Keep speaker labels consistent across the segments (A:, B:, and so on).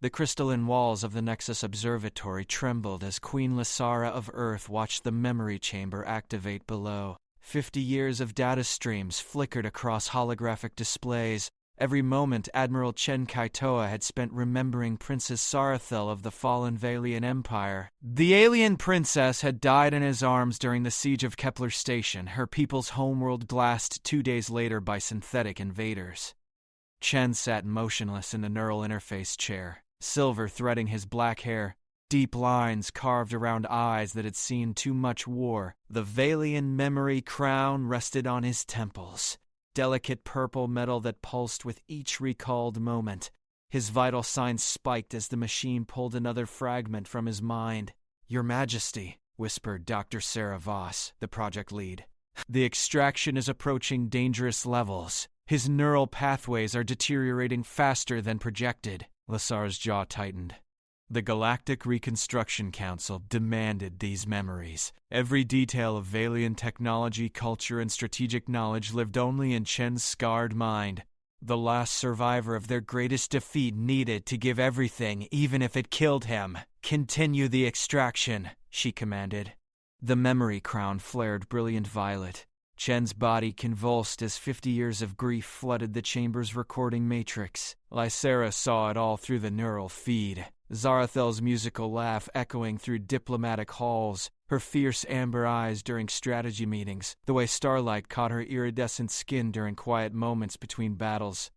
A: The crystalline walls of the Nexus Observatory trembled as Queen Lysara of Earth watched the memory chamber activate below. 50 years of data streams flickered across holographic displays. Every moment Admiral Chen Kaitoa had spent remembering Princess Zara'thel of the fallen Vaelian Empire. The alien princess had died in his arms during the Siege of Kepler Station, her people's homeworld glassed 2 days later by synthetic invaders. Chen sat motionless in the neural interface chair, silver threading his black hair, deep lines carved around eyes that had seen too much war. The Vaelian memory crown rested on his temples, delicate purple metal that pulsed with each recalled moment. His vital signs spiked as the machine pulled another fragment from his mind. "Your Majesty," whispered Dr. Sarah Voss, the project lead. "The extraction is approaching dangerous levels. His neural pathways are deteriorating faster than projected." Lysara's jaw tightened. The Galactic Reconstruction Council demanded these memories. Every detail of Vaelian technology, culture, and strategic knowledge lived only in Chen's scarred mind. The last survivor of their greatest defeat needed to give everything, even if it killed him. "Continue the extraction," she commanded. The memory crown flared brilliant violet. Chen's body convulsed as 50 years of grief flooded the chamber's recording matrix. Lysara saw it all through the neural feed. Zarathel's musical laugh echoing through diplomatic halls, her fierce amber eyes during strategy meetings, the way starlight caught her iridescent skin during quiet moments between battles.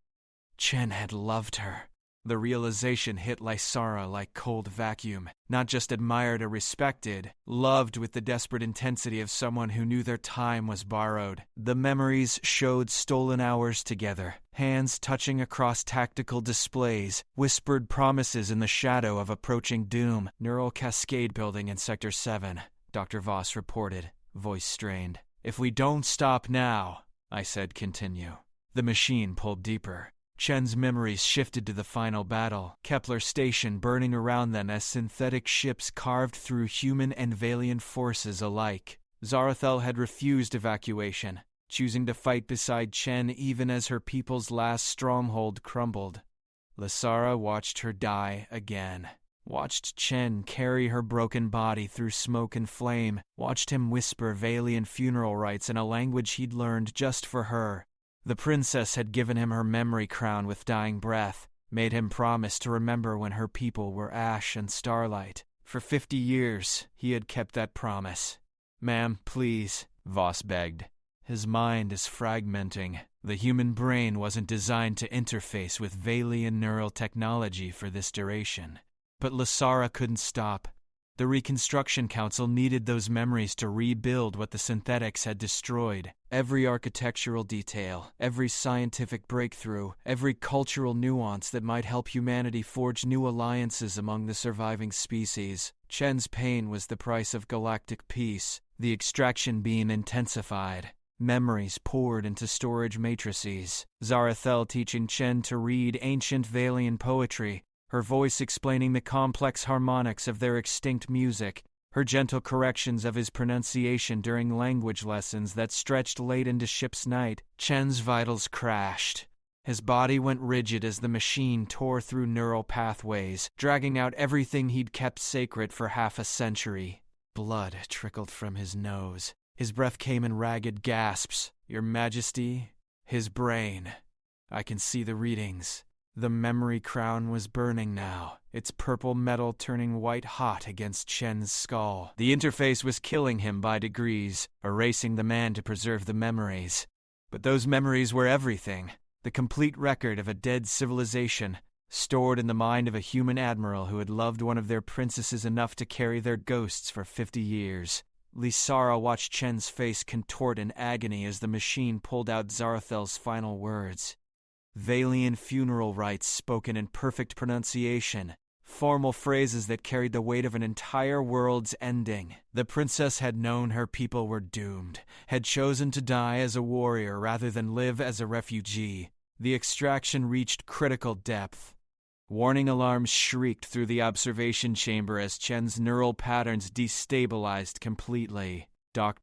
A: Chen had loved her. The realization hit Lysara like cold vacuum. Not just admired or respected, loved with the desperate intensity of someone who knew their time was borrowed. The memories showed stolen hours together, hands touching across tactical displays, whispered promises in the shadow of approaching doom. "Neural cascade building in Sector 7, Dr. Voss reported, voice strained. "If we don't stop now," I said, "continue." The machine pulled deeper. Chen's memories shifted to the final battle, Kepler Station burning around them as synthetic ships carved through human and Vaelian forces alike. Zara'thel had refused evacuation, choosing to fight beside Chen even as her people's last stronghold crumbled. Lysara watched her die again. Watched Chen carry her broken body through smoke and flame, watched him whisper Vaelian funeral rites in a language he'd learned just for her. The princess had given him her memory crown with dying breath, made him promise to remember when her people were ash and starlight. For 50 years, he had kept that promise. "Ma'am, please," Voss begged. "His mind is fragmenting. The human brain wasn't designed to interface with Vaelian neural technology for this duration." But Lysara couldn't stop. The Reconstruction Council needed those memories to rebuild what the synthetics had destroyed. Every architectural detail, every scientific breakthrough, every cultural nuance that might help humanity forge new alliances among the surviving species. Chen's pain was the price of galactic peace, the extraction being intensified. Memories poured into storage matrices. Zara'thel teaching Chen to read ancient Vaelian poetry, her voice explaining the complex harmonics of their extinct music, her gentle corrections of his pronunciation during language lessons that stretched late into ship's night. Chen's vitals crashed. His body went rigid as the machine tore through neural pathways, dragging out everything he'd kept sacred for half a century. Blood trickled from his nose. His breath came in ragged gasps. "Your Majesty," his brain. I can see the readings. The memory crown was burning now, its purple metal turning white hot against Chen's skull. The interface was killing him by degrees, erasing the man to preserve the memories. But those memories were everything, the complete record of a dead civilization, stored in the mind of a human admiral who had loved one of their princesses enough to carry their ghosts for 50 years. Lysara watched Chen's face contort in agony as the machine pulled out Zarathel's final words. Vaelian funeral rites spoken in perfect pronunciation, formal phrases that carried the weight of an entire world's ending. The princess had known her people were doomed, had chosen to die as a warrior rather than live as a refugee. The extraction reached critical depth. Warning alarms shrieked through the observation chamber as Chen's neural patterns destabilized completely.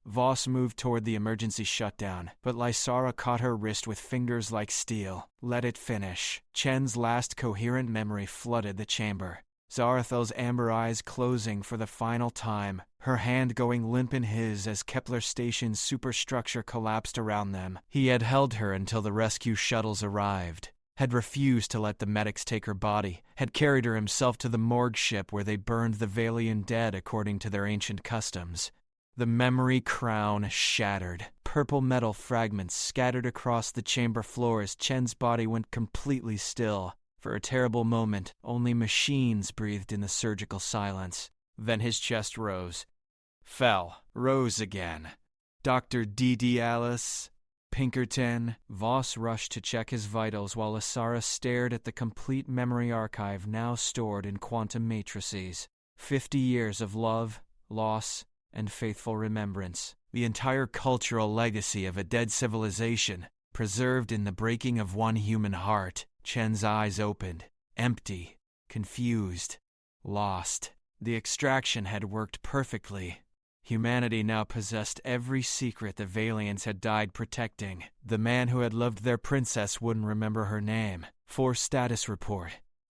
A: Voss moved toward the emergency shutdown, but Lysara caught her wrist with fingers like steel. Let it finish. Chen's last coherent memory flooded the chamber. Zara'thel's amber eyes closing for the final time, her hand going limp in his as Kepler Station's superstructure collapsed around them. He had held her until the rescue shuttles arrived, had refused to let the medics take her body, had carried her himself to the morgue ship where they burned the Vaelian dead according to their ancient customs. The memory crown shattered. Purple metal fragments scattered across the chamber floor as Chen's body went completely still. For a terrible moment, only machines breathed in the surgical silence. Then his chest rose. Fell. Rose again. Dr. D.D. Alice, Pinkerton. Voss rushed to check his vitals while Lysara stared at the complete memory archive now stored in quantum matrices. 50 years of love, loss, and faithful remembrance. The entire cultural legacy of a dead civilization, preserved in the breaking of one human heart. Chen's eyes opened, empty, confused, lost. The extraction had worked perfectly. Humanity now possessed every secret the Vaelians had died protecting. The man who had loved their princess wouldn't remember her name. Force status report.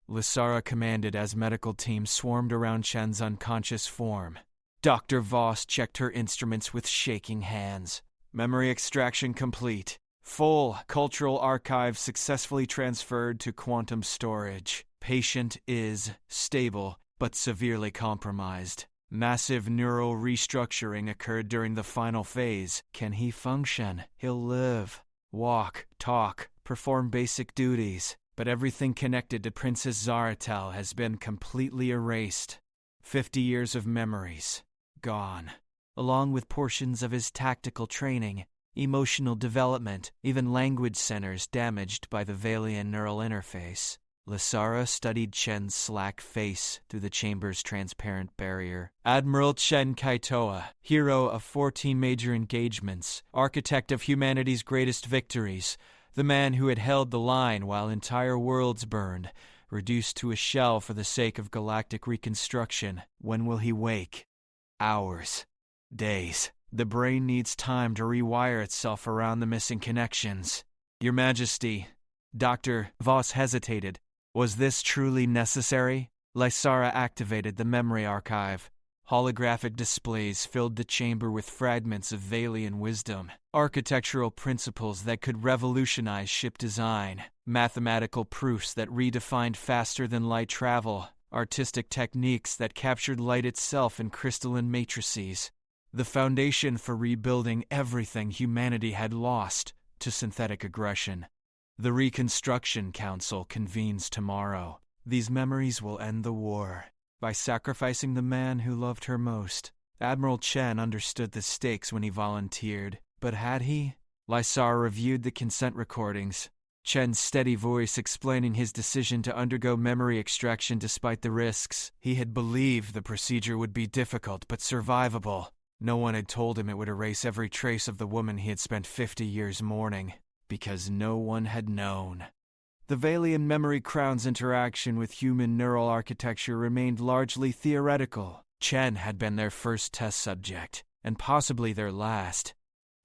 A: Lysara commanded as medical teams swarmed around Chen's unconscious form. Dr. Voss checked her instruments with shaking hands. Memory extraction complete. Full cultural archive successfully transferred to quantum storage. Patient is stable, but severely compromised. Massive neural restructuring occurred during the final phase. Can he function? He'll live, walk, talk, perform basic duties, but everything connected to Princess Zara'thel has been completely erased. 50 years of memories, gone, along with portions of his tactical training, emotional development, even language centers damaged by the Vaelian neural interface. Lysara studied Chen's slack face through the chamber's transparent barrier. Admiral Chen Kaitoa, hero of 14 major engagements, architect of humanity's greatest victories, the man who had held the line while entire worlds burned, reduced to a shell for the sake of galactic reconstruction. When will he wake? Hours. Days. The brain needs time to rewire itself around the missing connections. Your Majesty, Dr. Voss hesitated. Was this truly necessary? Lysara activated the memory archive. Holographic displays filled the chamber with fragments of Vaelian wisdom, architectural principles that could revolutionize ship design, mathematical proofs that redefined faster-than-light travel, artistic techniques that captured light itself in crystalline matrices. The foundation for rebuilding everything humanity had lost to synthetic aggression. The Reconstruction Council convenes tomorrow. These memories will end the war by sacrificing the man who loved her most. Admiral Chen understood the stakes when he volunteered, but had he? Lysara reviewed the consent recordings. Chen's steady voice explaining his decision to undergo memory extraction despite the risks. He had believed the procedure would be difficult but survivable. No one had told him it would erase every trace of the woman he had spent 50 years mourning, because no one had known. The Vaelian memory crown's interaction with human neural architecture remained largely theoretical. Chen had been their first test subject, and possibly their last.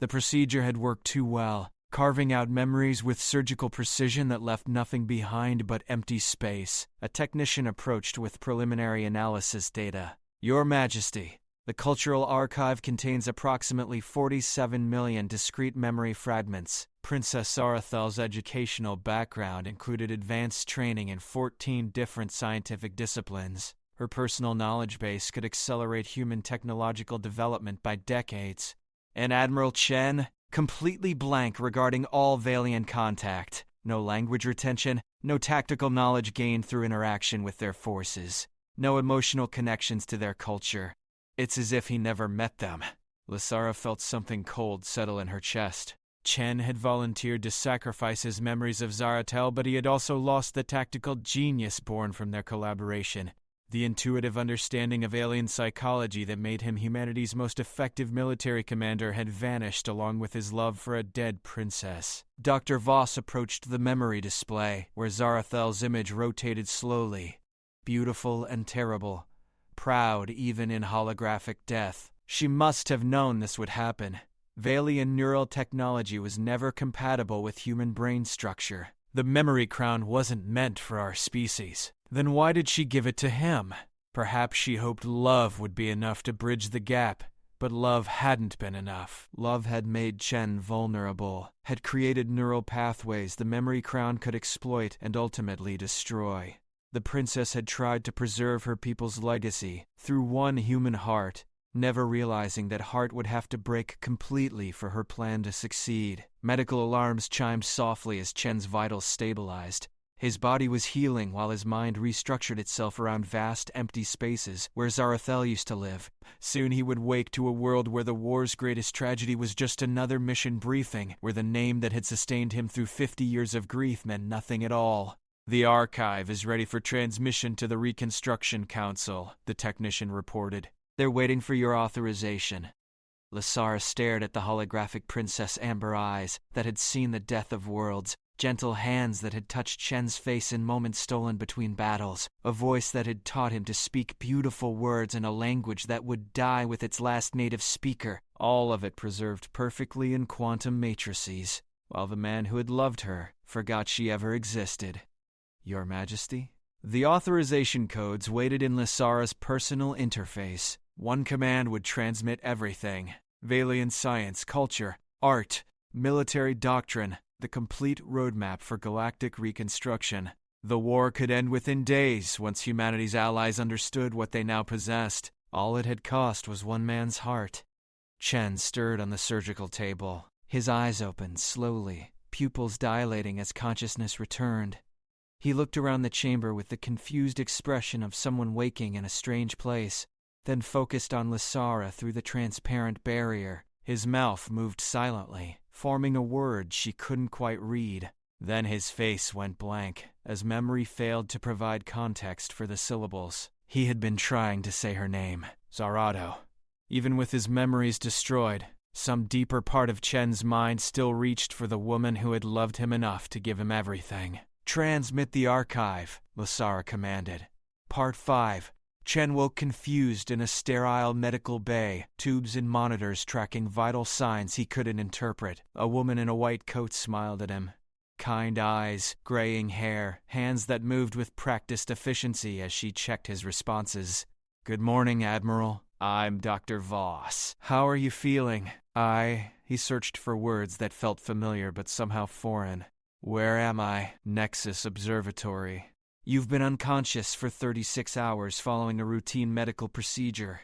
A: The procedure had worked too well, carving out memories with surgical precision that left nothing behind but empty space. A technician approached with preliminary analysis data. Your Majesty, the Cultural Archive contains approximately 47 million discrete memory fragments. Princess Zara'thel's educational background included advanced training in 14 different scientific disciplines. Her personal knowledge base could accelerate human technological development by decades. And Admiral Chen, completely blank regarding all Vaelian contact. No language retention, no tactical knowledge gained through interaction with their forces. No emotional connections to their culture. It's as if he never met them. Lysara felt something cold settle in her chest. Chen had volunteered to sacrifice his memories of Zara'thel, but he had also lost the tactical genius born from their collaboration. The intuitive understanding of alien psychology that made him humanity's most effective military commander had vanished along with his love for a dead princess. Dr. Voss approached the memory display, where Zara'thel's image rotated slowly. Beautiful and terrible. Proud even in holographic death. She must have known this would happen. Vaelian neural technology was never compatible with human brain structure. The memory crown wasn't meant for our species. Then why did she give it to him? Perhaps she hoped love would be enough to bridge the gap. But love hadn't been enough. Love had made Chen vulnerable, had created neural pathways the memory crown could exploit and ultimately destroy. The princess had tried to preserve her people's legacy through one human heart, never realizing that heart would have to break completely for her plan to succeed. Medical alarms chimed softly as Chen's vitals stabilized. His body was healing while his mind restructured itself around vast, empty spaces where Zara'thel used to live. Soon he would wake to a world where the war's greatest tragedy was just another mission briefing, where the name that had sustained him through 50 years of grief meant nothing at all. "The archive is ready for transmission to the Reconstruction Council," the technician reported. "They're waiting for your authorization." Lysara stared at the holographic princess' amber eyes that had seen the death of worlds, gentle hands that had touched Chen's face in moments stolen between battles, a voice that had taught him to speak beautiful words in a language that would die with its last native speaker, all of it preserved perfectly in quantum matrices, while the man who had loved her forgot she ever existed. "Your Majesty?" The authorization codes waited in Lysara's personal interface. One command would transmit everything: Vaelian science, culture, art, military doctrine, the complete roadmap for galactic reconstruction. The war could end within days once humanity's allies understood what they now possessed. All it had cost was one man's heart. Chen stirred on the surgical table. His eyes opened slowly, pupils dilating as consciousness returned. He looked around the chamber with the confused expression of someone waking in a strange place, then focused on Lysara through the transparent barrier. His mouth moved silently, forming a word she couldn't quite read. Then his face went blank, as memory failed to provide context for the syllables. He had been trying to say her name, Zara'thel. Even with his memories destroyed, some deeper part of Chen's mind still reached for the woman who had loved him enough to give him everything. "Transmit the archive," Lysara commanded. Part 5. Chen woke confused in a sterile medical bay, tubes and monitors tracking vital signs he couldn't interpret. A woman in a white coat smiled at him. Kind eyes, graying hair, hands that moved with practiced efficiency as she checked his responses. "Good morning, Admiral. I'm Dr. Voss. How are you feeling?" He searched for words that felt familiar but somehow foreign. "Where am I?" "Nexus Observatory." "You've been unconscious for 36 hours following a routine medical procedure.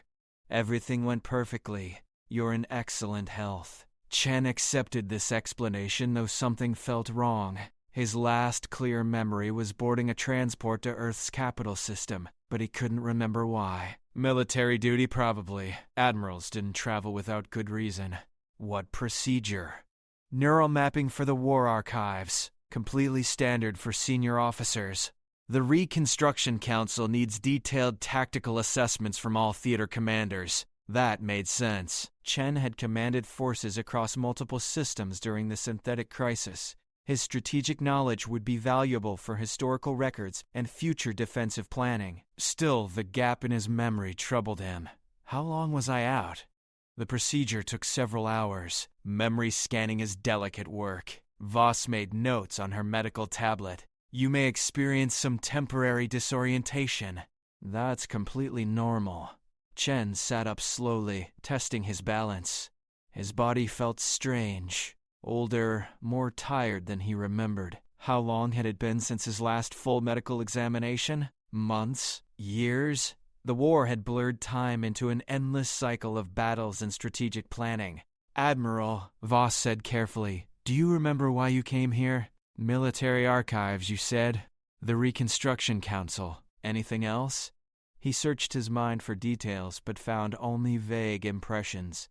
A: Everything went perfectly. You're in excellent health." Chen accepted this explanation, though something felt wrong. His last clear memory was boarding a transport to Earth's capital system, but he couldn't remember why. Military duty, probably. Admirals didn't travel without good reason. What procedure? Neural mapping for the war archives. Completely standard for senior officers. The Reconstruction Council needs detailed tactical assessments from all theater commanders. That made sense. Chen had commanded forces across multiple systems during the synthetic crisis. His strategic knowledge would be valuable for historical records and future defensive planning. Still, the gap in his memory troubled him. How long was I out? The procedure took several hours. Memory scanning is delicate work. Voss made notes on her medical tablet. "You may experience some temporary disorientation." That's completely normal. Chen sat up slowly, testing his balance. His body felt strange. Older, more tired than he remembered. How long had it been since his last full medical examination? Months? Years? The war had blurred time into an endless cycle of battles and strategic planning. "Admiral," Voss said carefully, "do you remember why you came here?" "Military archives, you said. The Reconstruction Council. Anything else?" He searched his mind for details, but found only vague impressions.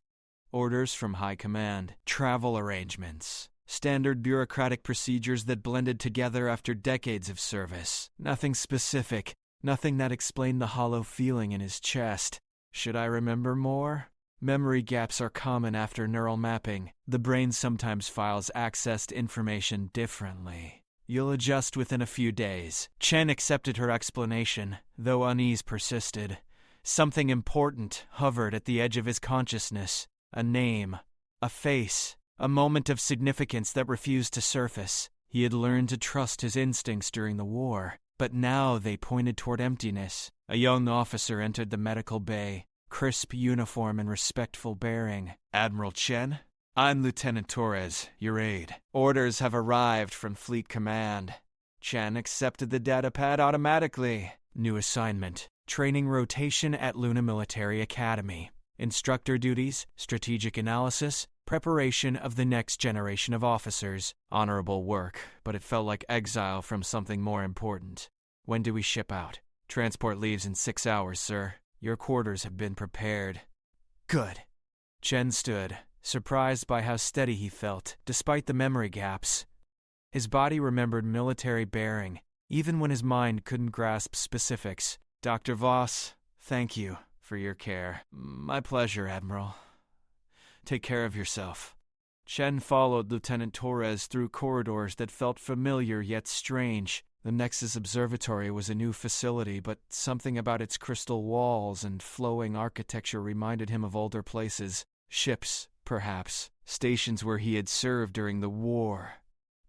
A: Orders from High Command, travel arrangements, standard bureaucratic procedures that blended together after decades of service. Nothing specific, nothing that explained the hollow feeling in his chest. Should I remember more? Memory gaps are common after neural mapping. The brain sometimes files accessed information differently. You'll adjust within a few days. Chen accepted her explanation, though unease persisted. Something important hovered at the edge of his consciousness. A name, a face, a moment of significance that refused to surface. He had learned to trust his instincts during the war, but now they pointed toward emptiness. A young officer entered the medical bay, crisp uniform and respectful bearing. "Admiral Chen? I'm Lieutenant Torres, your aide. Orders have arrived from Fleet Command." Chen accepted the datapad automatically. New assignment: training rotation at Luna Military Academy. Instructor duties: strategic analysis, preparation of the next generation of officers. Honorable work, but it felt like exile from something more important. "When do we ship out?" "Transport leaves in 6 hours, sir. Your quarters have been prepared." "Good." Chen stood, surprised by how steady he felt, despite the memory gaps. His body remembered military bearing, even when his mind couldn't grasp specifics. "Dr. Voss, thank you for your care." "My pleasure, Admiral. Take care of yourself." Chen followed Lieutenant Torres through corridors that felt familiar yet strange. The Nexus Observatory was a new facility, but something about its crystal walls and flowing architecture reminded him of older places. Ships, perhaps. Stations where he had served during the war.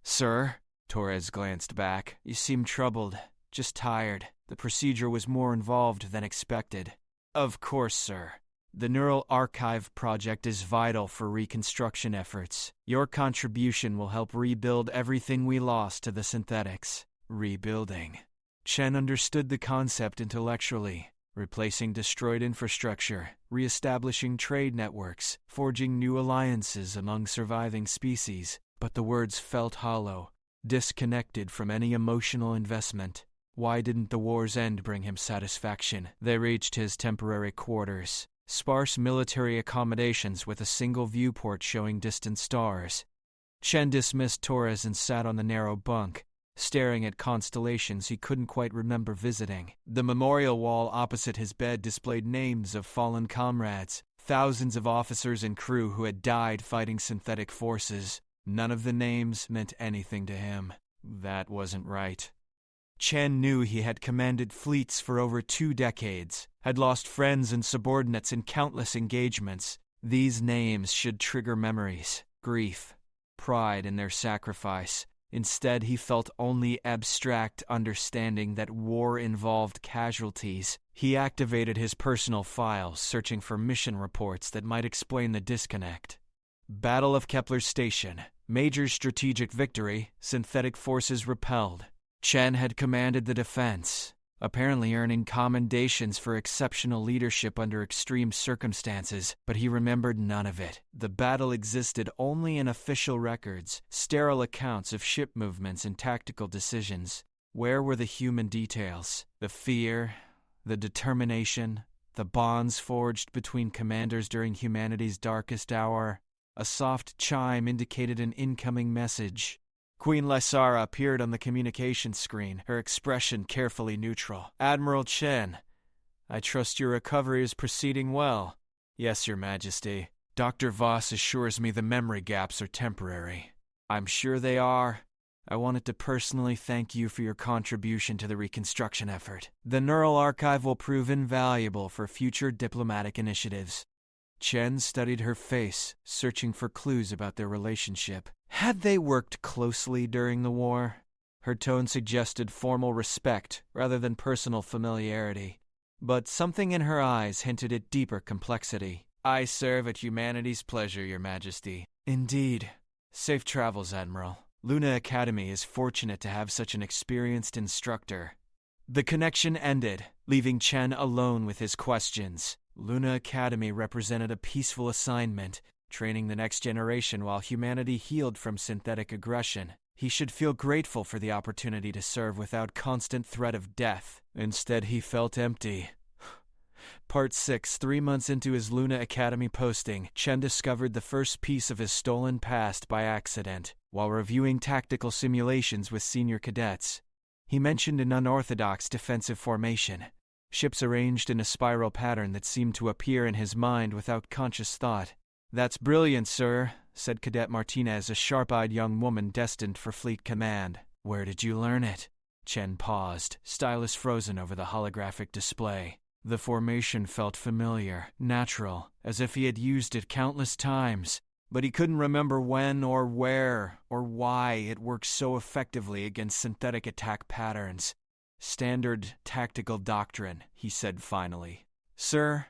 A: "Sir?" Torres glanced back. "You seem troubled. Just tired. The procedure was more involved than expected." "Of course, sir. The Neural Archive project is vital for reconstruction efforts. Your contribution will help rebuild everything we lost to the synthetics." Rebuilding. Chen understood the concept intellectually. Replacing destroyed infrastructure, re-establishing trade networks, forging new alliances among surviving species. But the words felt hollow, disconnected from any emotional investment. Why didn't the war's end bring him satisfaction? They reached his temporary quarters. Sparse military accommodations with a single viewport showing distant stars. Chen dismissed Torres and sat on the narrow bunk, staring at constellations he couldn't quite remember visiting. The memorial wall opposite his bed displayed names of fallen comrades, thousands of officers and crew who had died fighting synthetic forces. None of the names meant anything to him. That wasn't right. Chen knew he had commanded fleets for over 2 decades, had lost friends and subordinates in countless engagements. These names should trigger memories, grief, pride in their sacrifice. Instead, he felt only abstract understanding that war involved casualties. He activated his personal files, searching for mission reports that might explain the disconnect. Battle of Kepler Station. Major strategic victory. Synthetic forces repelled. Chen had commanded the defense, apparently earning commendations for exceptional leadership under extreme circumstances, but he remembered none of it. The battle existed only in official records, sterile accounts of ship movements and tactical decisions. Where were the human details? The fear, the determination, the bonds forged between commanders during humanity's darkest hour? A soft chime indicated an incoming message. Queen Lysara appeared on the communication screen, her expression carefully neutral. "Admiral Chen, I trust your recovery is proceeding well." "Yes, Your Majesty. Dr. Voss assures me the memory gaps are temporary." "I'm sure they are. I wanted to personally thank you for your contribution to the reconstruction effort. The Neural Archive will prove invaluable for future diplomatic initiatives." Chen studied her face, searching for clues about their relationship. Had they worked closely during the war? Her tone suggested formal respect rather than personal familiarity. But something in her eyes hinted at deeper complexity. "I serve at humanity's pleasure, Your Majesty." "Indeed. Safe travels, Admiral. Luna Academy is fortunate to have such an experienced instructor." The connection ended, leaving Chen alone with his questions. Luna Academy represented a peaceful assignment, training the next generation while humanity healed from synthetic aggression. He should feel grateful for the opportunity to serve without constant threat of death. Instead, he felt empty. Part 6. 3 months into his Luna Academy posting, Chen discovered the first piece of his stolen past by accident, while reviewing tactical simulations with senior cadets. He mentioned an unorthodox defensive formation. Ships arranged in a spiral pattern that seemed to appear in his mind without conscious thought. "That's brilliant, sir," said Cadet Martinez, a sharp-eyed young woman destined for fleet command. "Where did you learn it?" Chen paused, stylus frozen over the holographic display. The formation felt familiar, natural, as if he had used it countless times, but he couldn't remember when or where or why it worked so effectively against synthetic attack patterns. "Standard tactical doctrine," he said finally. "Sir,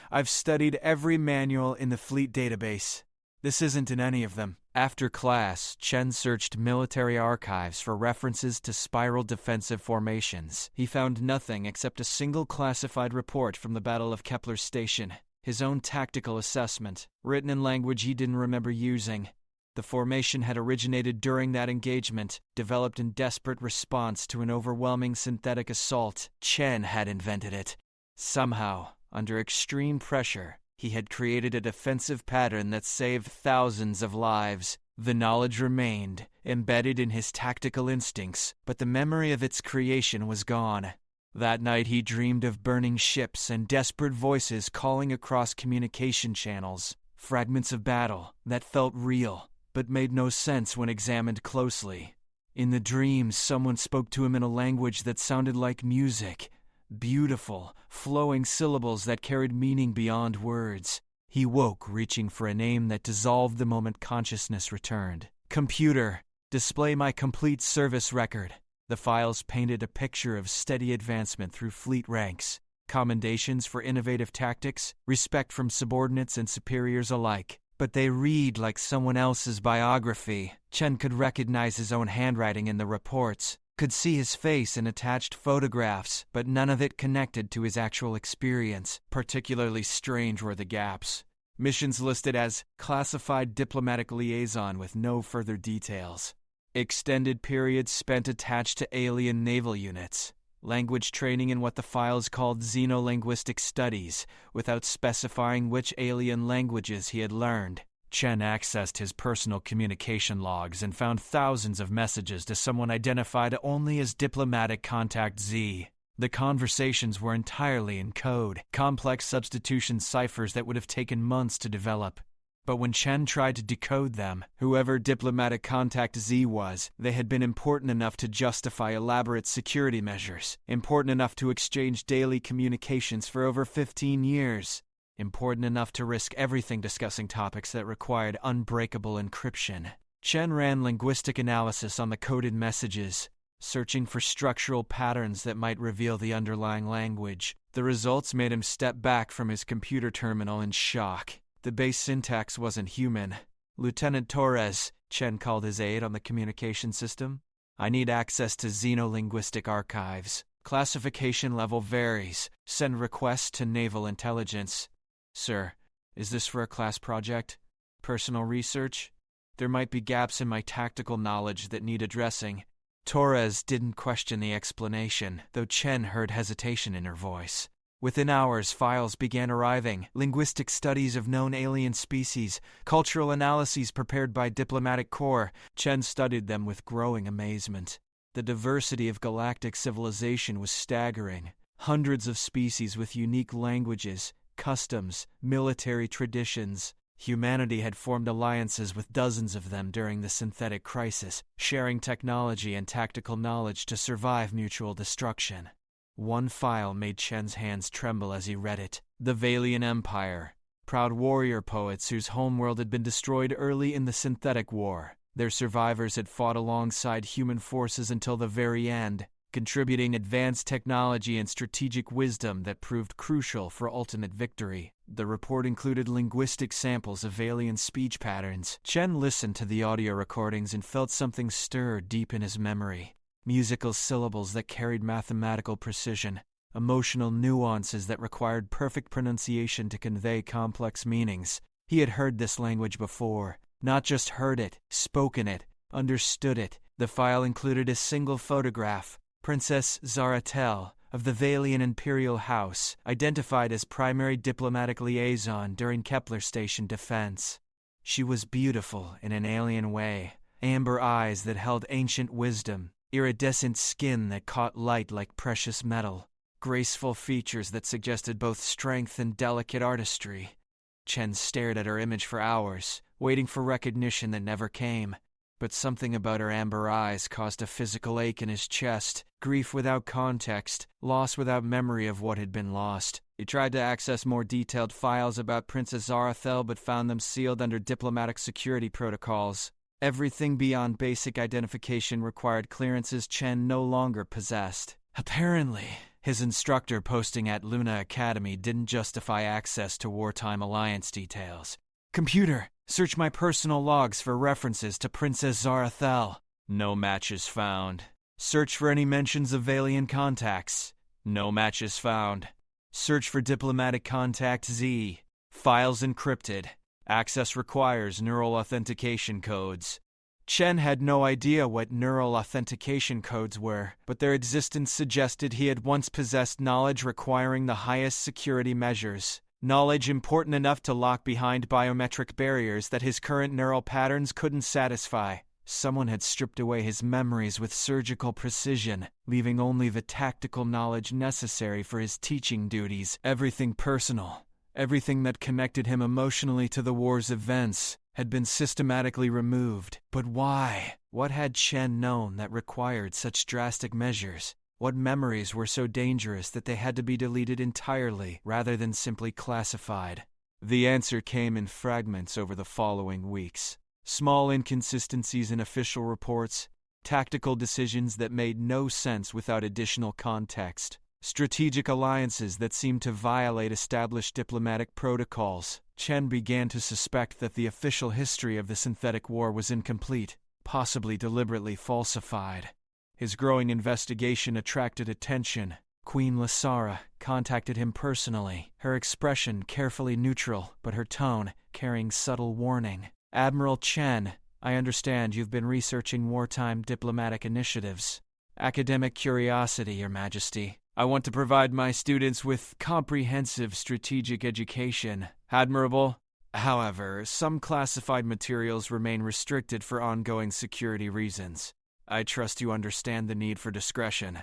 A: I've studied every manual in the fleet database. This isn't in any of them." After class, Chen searched military archives for references to spiral defensive formations. He found nothing except a single classified report from the Battle of Kepler Station, his own tactical assessment, written in language he didn't remember using. The formation had originated during that engagement, developed in desperate response to an overwhelming synthetic assault. Chen had invented it. Somehow, under extreme pressure, he had created a defensive pattern that saved thousands of lives. The knowledge remained, embedded in his tactical instincts, but the memory of its creation was gone. That night he dreamed of burning ships and desperate voices calling across communication channels, fragments of battle that felt real, but made no sense when examined closely. In the dreams, someone spoke to him in a language that sounded like music. Beautiful, flowing syllables that carried meaning beyond words. He woke, reaching for a name that dissolved the moment consciousness returned. "Computer, display my complete service record." The files painted a picture of steady advancement through fleet ranks, commendations for innovative tactics, respect from subordinates and superiors alike. But they read like someone else's biography. Chen could recognize his own handwriting in the reports, could see his face in attached photographs, but none of it connected to his actual experience. Particularly strange were the gaps. Missions listed as classified diplomatic liaison with no further details. Extended periods spent attached to alien naval units. Language training in what the files called xenolinguistic studies, without specifying which alien languages he had learned. Chen accessed his personal communication logs and found thousands of messages to someone identified only as Diplomatic Contact Z. The conversations were entirely in code, complex substitution ciphers that would have taken months to develop. But when Chen tried to decode them, whoever Diplomatic Contact Z was, they had been important enough to justify elaborate security measures, important enough to exchange daily communications for over 15 years. Important enough to risk everything discussing topics that required unbreakable encryption. Chen ran linguistic analysis on the coded messages, searching for structural patterns that might reveal the underlying language. The results made him step back from his computer terminal in shock. The base syntax wasn't human. "Lieutenant Torres," Chen called his aide on the communication system, "I need access to xenolinguistic archives. Classification level varies. Send request to Naval Intelligence." "Sir, is this for a class project? Personal research? There might be gaps in my tactical knowledge that need addressing." Torres didn't question the explanation, though Chen heard hesitation in her voice. Within hours, files began arriving, linguistic studies of known alien species, cultural analyses prepared by Diplomatic Corps. Chen studied them with growing amazement. The diversity of galactic civilization was staggering. Hundreds of species with unique languages, customs, military traditions. Humanity had formed alliances with dozens of them during the synthetic crisis, sharing technology and tactical knowledge to survive mutual destruction. One file made Chen's hands tremble as he read it. The Vaelian Empire. Proud warrior poets whose homeworld had been destroyed early in the synthetic war. Their survivors had fought alongside human forces until the very end, contributing advanced technology and strategic wisdom that proved crucial for ultimate victory. The report included linguistic samples of Vaelian speech patterns. Chen listened to the audio recordings and felt something stir deep in his memory. Musical syllables that carried mathematical precision, emotional nuances that required perfect pronunciation to convey complex meanings. He had heard this language before, not just heard it, spoken it, understood it. The file included a single photograph, Princess Zara'thel, of the Vaelian Imperial House, identified as primary diplomatic liaison during Kepler Station defense. She was beautiful in an alien way, amber eyes that held ancient wisdom, iridescent skin that caught light like precious metal, graceful features that suggested both strength and delicate artistry. Chen stared at her image for hours, waiting for recognition that never came. But something about her amber eyes caused a physical ache in his chest. Grief without context, loss without memory of what had been lost. He tried to access more detailed files about Princess Zara'thel but found them sealed under diplomatic security protocols. Everything beyond basic identification required clearances Chen no longer possessed. Apparently, his instructor posting at Luna Academy didn't justify access to wartime alliance details. Computer, search my personal logs for references to Princess Zara'thel. No matches found. Search for any mentions of Vaelian contacts. No matches found. Search for diplomatic contact Z. Files encrypted. Access requires neural authentication codes. Chen had no idea what neural authentication codes were, but their existence suggested he had once possessed knowledge requiring the highest security measures. Knowledge important enough to lock behind biometric barriers that his current neural patterns couldn't satisfy. Someone had stripped away his memories with surgical precision, leaving only the tactical knowledge necessary for his teaching duties. Everything personal, everything that connected him emotionally to the war's events, had been systematically removed. But why? What had Chen known that required such drastic measures? What memories were so dangerous that they had to be deleted entirely rather than simply classified? The answer came in fragments over the following weeks. Small inconsistencies in official reports, tactical decisions that made no sense without additional context, strategic alliances that seemed to violate established diplomatic protocols. Chen began to suspect that the official history of the synthetic war was incomplete, possibly deliberately falsified. His growing investigation attracted attention. Queen Lysara contacted him personally, her expression carefully neutral, but her tone carrying subtle warning. Admiral Chen, I understand you've been researching wartime diplomatic initiatives. Academic curiosity, Your Majesty. I want to provide my students with comprehensive strategic education. Admirable. However, some classified materials remain restricted for ongoing security reasons. I trust you understand the need for discretion.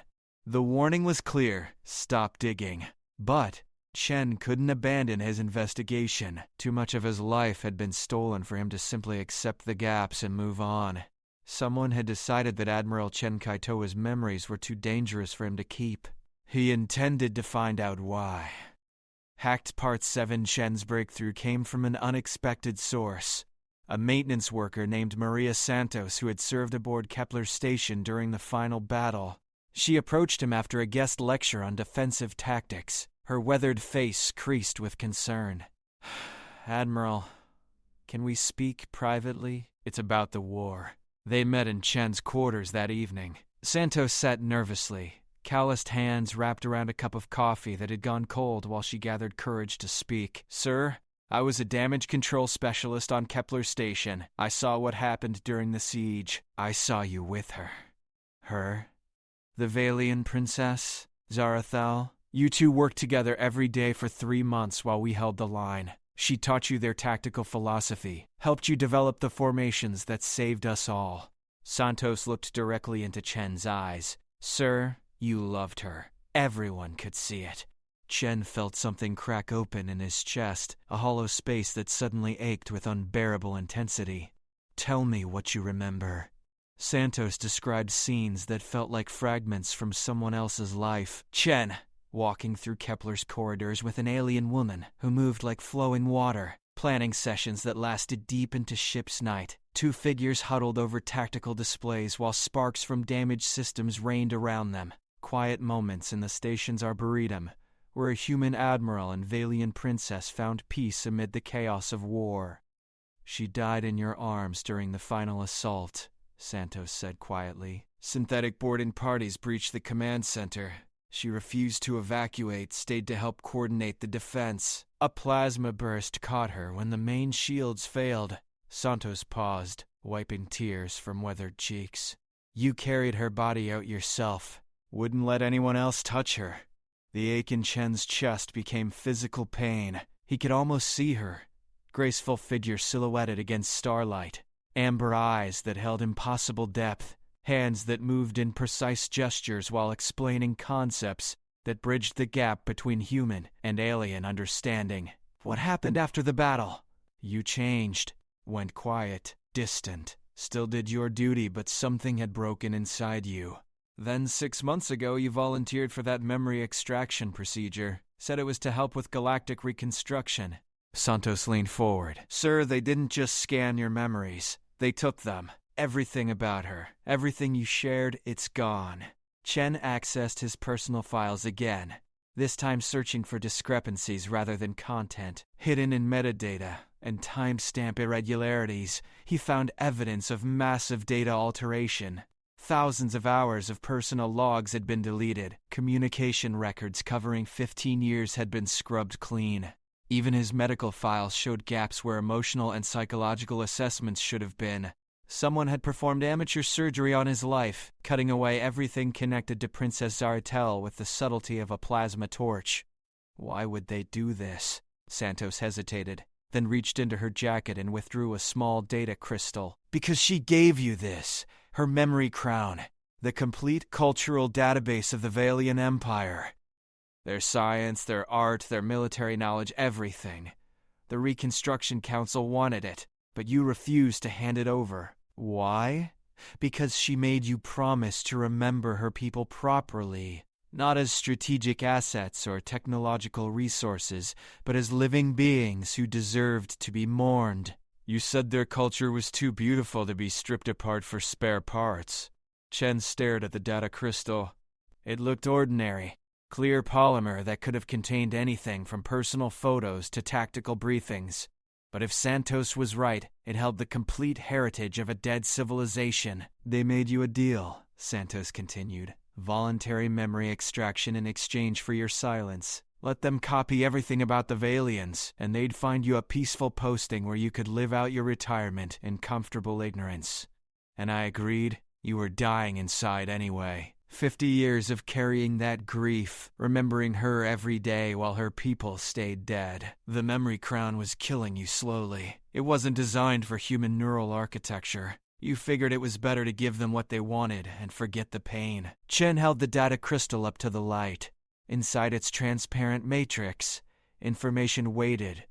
A: The warning was clear. Stop digging. But Chen couldn't abandon his investigation. Too much of his life had been stolen for him to simply accept the gaps and move on. Someone had decided that Admiral Chen Kaitoa's memories were too dangerous for him to keep. He intended to find out why. Hacked Part 7 Chen's breakthrough came from an unexpected source. A maintenance worker named Maria Santos who had served aboard Kepler Station during the final battle. She approached him after a guest lecture on defensive tactics. Her weathered face creased with concern. Admiral, can we speak privately? It's about the war. They met in Chen's quarters that evening. Santos sat nervously, calloused hands wrapped around a cup of coffee that had gone cold while she gathered courage to speak. Sir, I was a damage control specialist on Kepler Station. I saw what happened during the siege. I saw you with her. Her? The Vaelian princess? Zara'thel? You two worked together every day for 3 months while we held the line. She taught you their tactical philosophy, helped you develop the formations that saved us all. Santos looked directly into Chen's eyes. Sir, you loved her. Everyone could see it. Chen felt something crack open in his chest, a hollow space that suddenly ached with unbearable intensity. Tell me what you remember. Santos described scenes that felt like fragments from someone else's life. Chen, walking through Kepler's corridors with an alien woman who moved like flowing water. Planning sessions that lasted deep into ship's night. 2 figures huddled over tactical displays while sparks from damaged systems rained around them. Quiet moments in the station's arboretum, where a human admiral and Vaelian princess found peace amid the chaos of war. She died in your arms during the final assault, Santos said quietly. Synthetic boarding parties breached the command center. She refused to evacuate, stayed to help coordinate the defense. A plasma burst caught her when the main shields failed. Santos paused, wiping tears from weathered cheeks. You carried her body out yourself. Wouldn't let anyone else touch her. The ache in Chen's chest became physical pain. He could almost see her, graceful figure silhouetted against starlight. Amber eyes that held impossible depth. Hands that moved in precise gestures while explaining concepts that bridged the gap between human and alien understanding. What happened after the battle? You changed, went quiet, distant, still did your duty, but something had broken inside you. Then 6 months ago you volunteered for that memory extraction procedure. Said it was to help with galactic reconstruction. Santos leaned forward. Sir, they didn't just scan your memories. They took them. Everything about her. Everything you shared, it's gone. Chen accessed his personal files again, this time searching for discrepancies rather than content. Hidden in metadata and timestamp irregularities, he found evidence of massive data alteration. Thousands of hours of personal logs had been deleted. Communication records covering 15 years had been scrubbed clean. Even his medical files showed gaps where emotional and psychological assessments should have been. Someone had performed amateur surgery on his life, cutting away everything connected to Princess Zara'thel with the subtlety of a plasma torch. Why would they do this? Santos hesitated, then reached into her jacket and withdrew a small data crystal. Because she gave you this, her memory crown, the complete cultural database of the Vaelian Empire. Their science, their art, their military knowledge, everything. The Reconstruction Council wanted it, but you refused to hand it over. Why? Because she made you promise to remember her people properly, not as strategic assets or technological resources, but as living beings who deserved to be mourned. You said their culture was too beautiful to be stripped apart for spare parts. Chen stared at the data crystal. It looked ordinary. Clear polymer that could have contained anything from personal photos to tactical briefings. But if Santos was right, it held the complete heritage of a dead civilization. They made you a deal, Santos continued. Voluntary memory extraction in exchange for your silence. Let them copy everything about the Vaelians, and they'd find you a peaceful posting where you could live out your retirement in comfortable ignorance. And I agreed. You were dying inside anyway. 50 years of carrying that grief, remembering her every day while her people stayed dead. The memory crown was killing you slowly. It wasn't designed for human neural architecture. You figured it was better to give them what they wanted and forget the pain. Chen held the data crystal up to the light. Inside its transparent matrix, information weighted,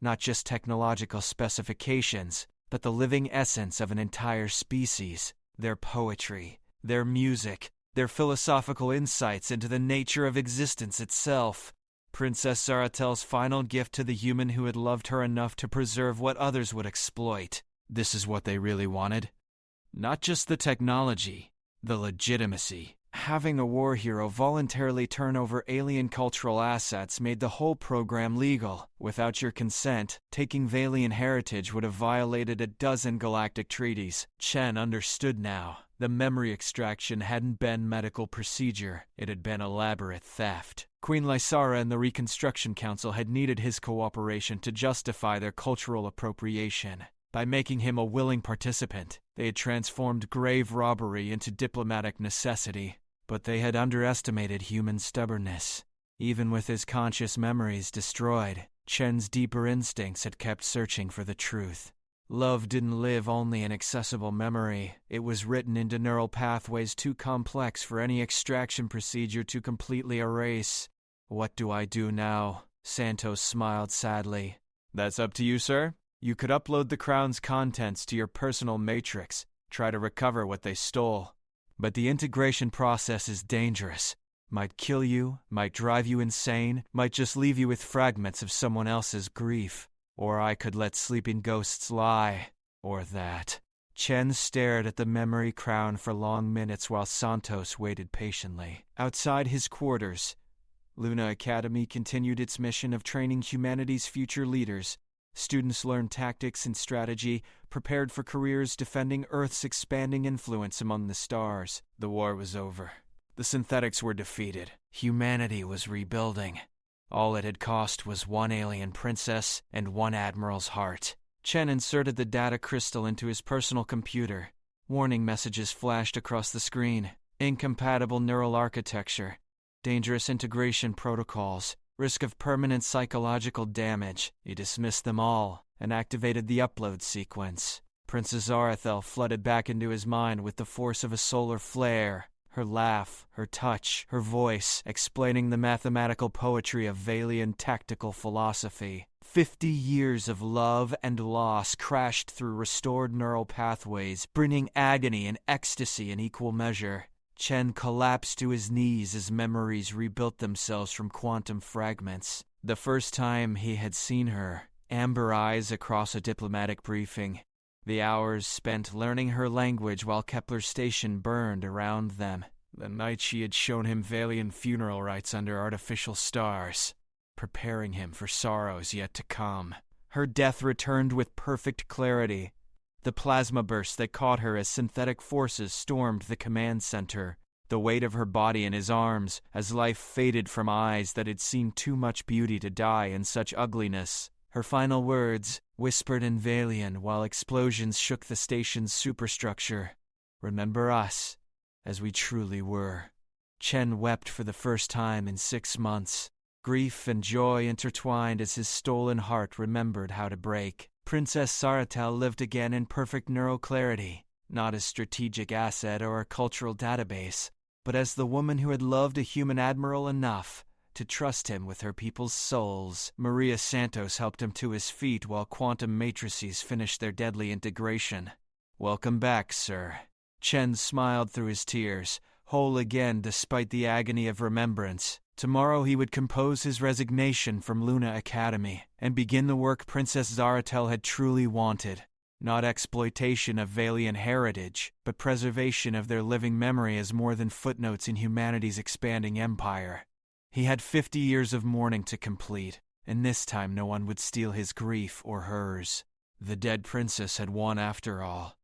A: not just technological specifications, but the living essence of an entire species, their poetry, their music, their philosophical insights into the nature of existence itself. Princess Zara'thel's final gift to the human who had loved her enough to preserve what others would exploit. This is what they really wanted. Not just the technology, the legitimacy. Having a war hero voluntarily turn over alien cultural assets made the whole program legal. Without your consent, taking Vaelian heritage would have violated a dozen galactic treaties. Chen understood now. The memory extraction hadn't been medical procedure. It had been elaborate theft. Queen Lysara and the Reconstruction Council had needed his cooperation to justify their cultural appropriation. By making him a willing participant, they had transformed grave robbery into diplomatic necessity. But they had underestimated human stubbornness. Even with his conscious memories destroyed, Chen's deeper instincts had kept searching for the truth. Love didn't live only in accessible memory. It was written into neural pathways too complex for any extraction procedure to completely erase. What do I do now? Santos smiled sadly. That's up to you, sir. You could upload the crown's contents to your personal matrix, try to recover what they stole. But the integration process is dangerous. Might kill you, might drive you insane, might just leave you with fragments of someone else's grief. Or I could let sleeping ghosts lie. Or that. Chen stared at the memory crown for long minutes while Santos waited patiently. Outside his quarters, Luna Academy continued its mission of training humanity's future leaders. Students learned tactics and strategy, prepared for careers defending Earth's expanding influence among the stars. The war was over. The synthetics were defeated. Humanity was rebuilding. All it had cost was one alien princess and one admiral's heart. Chen inserted the data crystal into his personal computer. Warning messages flashed across the screen. Incompatible neural architecture. Dangerous integration protocols. Risk of permanent psychological damage. He dismissed them all and activated the upload sequence. Princess Zara'thel flooded back into his mind with the force of a solar flare. Her laugh, her touch, her voice, explaining the mathematical poetry of Vaelian tactical philosophy. 50 years of love and loss crashed through restored neural pathways, bringing agony and ecstasy in equal measure. Chen collapsed to his knees as memories rebuilt themselves from quantum fragments. The first time he had seen her, amber eyes across a diplomatic briefing. The hours spent learning her language while Kepler Station burned around them. The night she had shown him Vaelian funeral rites under artificial stars, preparing him for sorrows yet to come. Her death returned with perfect clarity. The plasma burst that caught her as synthetic forces stormed the command center. The weight of her body in his arms, as life faded from eyes that had seen too much beauty to die in such ugliness. Her final words, whispered in Vaelian while explosions shook the station's superstructure. Remember us, as we truly were. Chen wept for the first time in 6 months. Grief and joy intertwined as his stolen heart remembered how to break. Princess Zara'thel lived again in perfect neural clarity, not as strategic asset or a cultural database, but as the woman who had loved a human admiral enough to trust him with her people's souls. Maria Santos helped him to his feet while quantum matrices finished their deadly integration. Welcome back, sir. Chen smiled through his tears, whole again despite the agony of remembrance. Tomorrow he would compose his resignation from Luna Academy and begin the work Princess Zara'thel had truly wanted. Not exploitation of Vaelian heritage, but preservation of their living memory as more than footnotes in humanity's expanding empire. He had 50 years of mourning to complete, and this time no one would steal his grief or hers. The dead princess had won after all.